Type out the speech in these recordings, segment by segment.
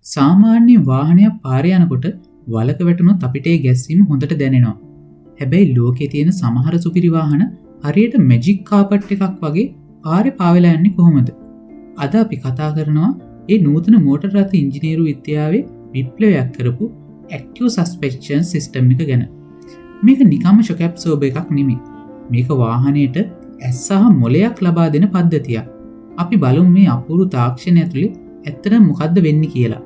සාමාන්‍ය වාහනයක් පාරේ යනකොට වලක වැටුණොත් අපිට ඒ ගැස්සීම හොඳට දැනෙනවා. හැබැයි ලෝකේ තියෙන සමහර සුපිරි වාහන හරියට මැජික් කාපට් එකක් වගේ පාරේ පාවෙලා යන්නේ කොහොමද? අද අපි කතා කරනවා ඒ නූතන මෝටර් රථ ඉංජිනේරු විද්‍යාවේ විප්ලවයක් කරපු ඇක්ටිව් සස්පෙන්ෂන් සිස්ටම් එක ගැන. මේක නිකම්ම ෂොක් ඇබ්සෝබර් එකක් නෙමෙයි. මේක වාහනයට ඇස් සහ මොලයක් ලබා දෙන පද්ධතියක්. අපි බලමු මේ අපූර්ව තාක්ෂණය ඇතුලේ ඇත්තටම මොකද්ද වෙන්නේ කියලා.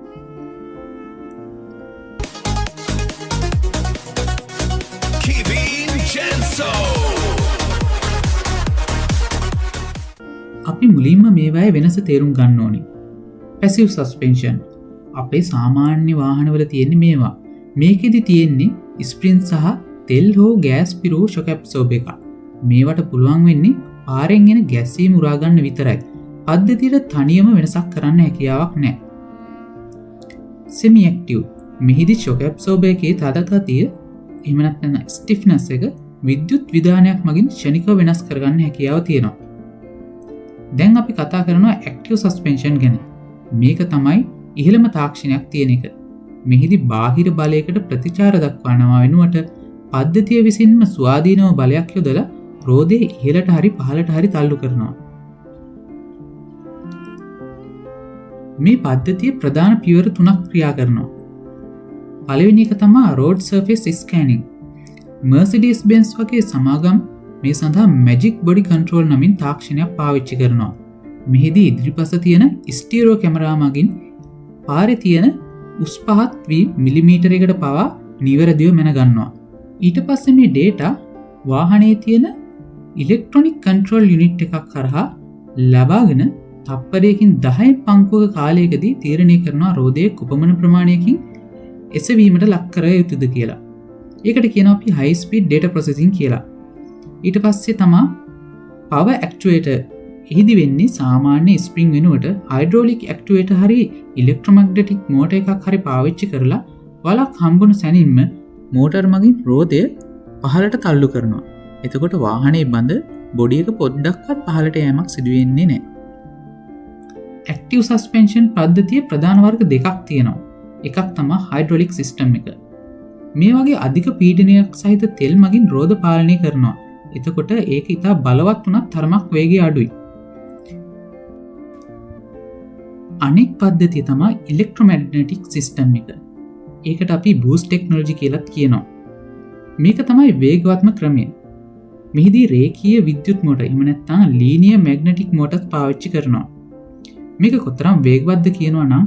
අපි මුලින්ම මේවායේ වෙනස තේරුම් ගන්න ඕනේ. පැසිව් සස්පෙන්ෂන් අපේ සාමාන්‍ය වාහනවල තියෙන්නේ මේවා. මේකෙදි තියෙන්නේ ස්ප්‍රින් සහ තෙල් හෝ ගෑස් පිරවූ ෂොක් ඇබ්සෝබර් එකක්. මේවට පුළුවන් වෙන්නේ පාරෙන් එන ගැස්සීම උරා ගන්න විතරයි. පද්ධතියට තනියම වෙනසක් කරන්න හැකියාවක් නැහැ. සෙමි ඇක්ටිව් මෙහිදී ෂොක් ඇබ්සෝබර් එකේ තද ගතිය එහෙම නැත්නම් ස්ටිෆ්නස් එක විද්‍යුත් විධානයක් මගින් ක්ෂණිකව වෙනස් කරගන්න හැකියාව තියෙනවා. දැන් අපි කතා කරනවා ඇක්ටිව් සස්පෙන්ෂන් ගැන. මේක තමයි ඉහළම තාක්ෂණයක් තියෙන එක. මෙහිදී බාහිර බලයකට ප්‍රතිචාර දක්වනවා වෙනුවට පද්ධතිය විසින්ම ස්වාධීනව බලයක් යොදලා රෝදය ඉහළට හරි පහළට හරි තල්ලු කරනවා. මේ පද්ධතිය ප්‍රධාන පියවර 3ක් ක්‍රියා කරනවා. පළවෙනි එක තමයි road surface scanning. Mercedes Benz වගේ සමාගම් මේ සඳහා මැජික් බොඩි කන්ට්‍රෝල් නමින් තාක්ෂණයක් පාවිච්චි කරනවා. මෙහිදී ඉදිරිපස තියෙන ස්ටීරියෝ කැමරා මගින් පාරේ තියෙන උස් පහත් වී මිලිමීටරයකට පවා නිවැරදිව මැනගන්නවා. ඊට පස්සේ මේ ඩේටා වාහනේ තියෙන ඉලෙක්ට්‍රොනික කන්ට්‍රෝල් යුනිට් එකක් කරහා ලබාගෙන තප්පරයකින් 10 පංකුවක කාලයකදී තීරණය කරනවා රෝදයේ කුපමණ ප්‍රමාණයකින් එසවීමට ලක් කර යුතුද කියලා. ඒකට කියනවා අපි හයි ස්පීඩ් ඩේටා ප්‍රොසෙසින් කියලා. ඊට පස්සේ තමා පවර් ඇක්චුවේටර්. එහිදී වෙන්නේ සාමාන්‍ය ස්ප්‍රින්ග් වෙනුවට හයිඩ්‍රොලික් ඇක්චුවේටර් හරි ඉලෙක්ට්‍රොමැග්නටික් මෝටර් එකක් හරි පාවිච්චි කරලා වලක් හම්බුණු සැනින්ම මෝටර් මගින් රෝදය පහළට තල්ලු කරනවා. එතකොට වාහනේ බඳ බොඩි එක පොඩ්ඩක්වත් පහළට යෑමක් සිදු වෙන්නේ නැහැ. ඇක්ටිව් සස්පෙන්ෂන් පද්ධතිය ප්‍රධාන වර්ග දෙකක් තියෙනවා. එකක් තමයි හයිඩ්‍රොලික් සිස්ටම් එක. මේ වගේ අධික පීඩනයක් සහිත තෙල් මගින් රෝද පාලනය කරනවා. එතකොට ඒක ඉතා බලවත් වුණත් තරමක් වේගය අඩුයි. අනෙක් පද්ධතිය තමයි ඉලෙක්ට්‍රොමැග්නටික් සිස්ටම් එක. ඒකට අපි බූස්ට් ටෙක්නොලොජි කියලාත් කියනවා. මේක තමයි වේගවත්ම ක්‍රමය. මෙහිදී රේඛීය විද්‍යුත් මෝටර් එහෙම නැත්නම් ලීනියර් මැග්නටික් මෝටර්ස් පාවිච්චි කරනවා. මේක කොතරම් වේගවත්ද කියනවා නම්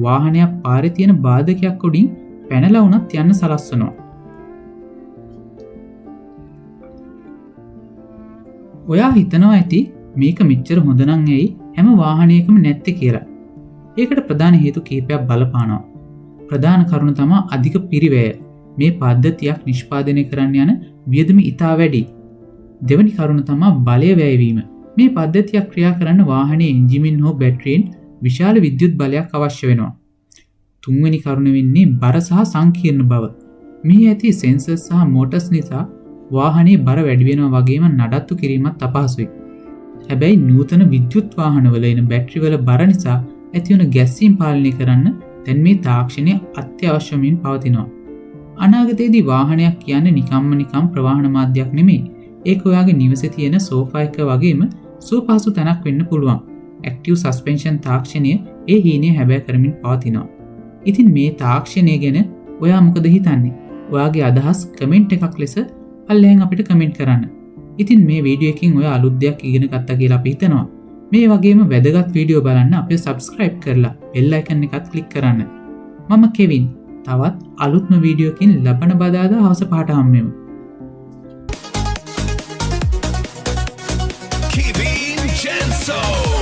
වාහනයක් පාරේ තියෙන බාධකයක් උඩින් පැනලා වුණත් යන්න සලස්වනවා. ඔයා හිතනවා ඇති මේක මෙච්චර හොඳ නම් ඇයි හැම වාහනයකම නැත්තේ කියලා. ඒකට ප්‍රධාන හේතු කිහිපයක් බලපානවා. ප්‍රධාන කරුණ තමයි අධික පිරිවැය. මේ පද්ධතියක් නිෂ්පාදනය කරන්න යන වියදම ඉතා වැඩි. දෙවැනි කරුණ තමයි බලය වැයවීම. මේ පද්ධතියක් ක්‍රියා කරන්න වාහනේ එන්ජිමින් හෝ බැටරියෙන් විශාල විද්‍යුත් බලයක් අවශ්‍ය වෙනවා. තුන්වෙනි කරුණ වෙන්නේ බර සහ සංකීර්ණ බව. මේ ඇති සෙන්සර්ස් සහ මෝටර්ස් නිසා වාහනේ බර වැඩි වෙනවා වගේම නඩත්තු කිරීමත් අපහසුයි. හැබැයි නූතන විද්‍යුත් වාහනවල එන බැටරි වල බර නිසා ඇතිවන ගැස්සීම් පාලනය කරන්න දැන් මේ තාක්ෂණය අත්‍යවශ්‍යමින් පවතිනවා. අනාගතයේදී වාහනයක් කියන්නේ නිකම් ප්‍රවාහන මාධ්‍යයක් නෙමෙයි. ඒක ඔයාගේ නිවසේ තියෙන සෝෆා එක වගේම සුවපහසු තැනක් වෙන්න පුළුවන්. ඇක්ටිව් සස්පෙන්ෂන් තාක්ෂණය ඒ හීනය හැබෑ කරමින් පවතිනවා. ඉතින් මේ තාක්ෂණය ගැන ඔයා මොකද හිතන්නේ? ඔයාගේ අදහස් කමෙන්ට් එකක් ලෙස පල්ලෙහෙන් අපිට කමෙන්ට් කරන්න. ඉතින් මේ වීඩියෝ එකකින් ඔයා අලුත් දෙයක් ඉගෙන ගත්තා කියලා අපි හිතනවා. මේ වගේම වැදගත් වීඩියෝ බලන්න අපිව සබ්ස්ක්‍රයිබ් කරලා බෙල් අයිකන් එකත් ක්ලික් කරන්න. මම කෙවින්. තවත් අලුත්ම වීඩියෝ එකකින් ලබන බදාදා හවස 5ට හම්බෙමු. Kevin Jenso.